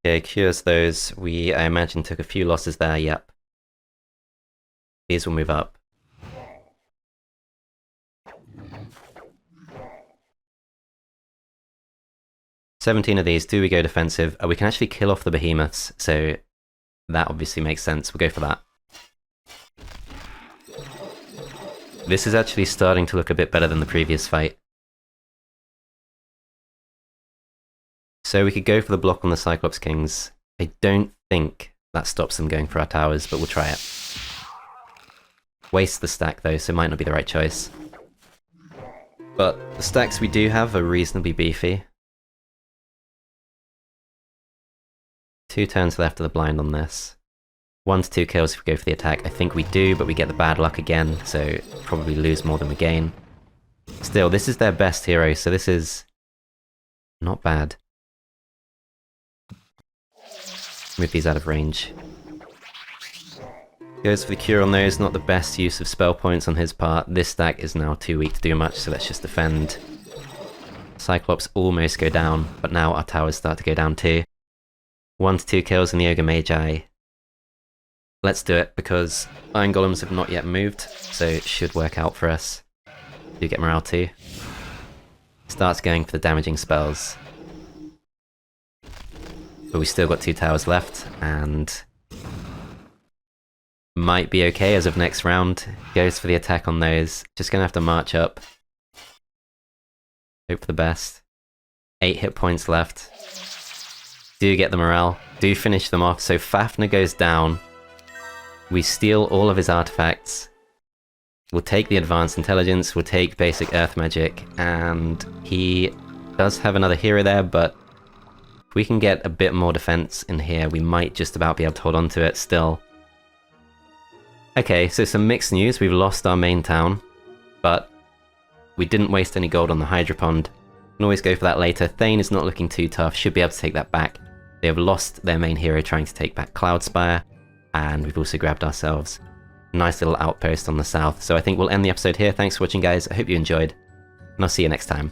Okay, cures those. I imagine, took a few losses there, yep. These will move up. "17 of these, do we go defensive? We can actually kill off the behemoths, so that obviously makes sense. We'll go for that. This is actually starting to look a bit better than the previous fight. So we could go for the block on the Cyclops Kings. I don't think that stops them going for our towers, but we'll try it. Waste the stack though, so it might not be the right choice. But the stacks we do have are reasonably beefy. 2 turns left of the blind on this. 1 to 2 kills if we go for the attack. I think we do, but we get the bad luck again, so probably lose more than we gain. Still, this is their best hero, so this is not bad. Move these out of range. Goes for the cure on those, not the best use of spell points on his part. This stack is now too weak to do much, so let's just defend. Cyclops almost go down, but now our towers start to go down too. 1 to 2 kills in the Ogre Magi. Let's do it, because Iron Golems have not yet moved, so it should work out for us. Do get morale too. Starts going for the damaging spells. But we still got 2 towers left, and might be okay as of next round. Goes for the attack on those. Just gonna have to march up. Hope for the best. 8 hit points left. Do get the morale. Do finish them off. So Fafner goes down. We steal all of his artifacts. We'll take the advanced intelligence. We'll take basic earth magic. And he does have another hero there, but if we can get a bit more defense in here, we might just about be able to hold on to it still. Okay, so some mixed news. We've lost our main town, but we didn't waste any gold on the Hydra Pond. Can always go for that later. Thane is not looking too tough. Should be able to take that back. They have lost their main hero trying to take back Cloudspire, and we've also grabbed ourselves a nice little outpost on the south. So I think we'll end the episode here. Thanks for watching, guys. I hope you enjoyed, and I'll see you next time.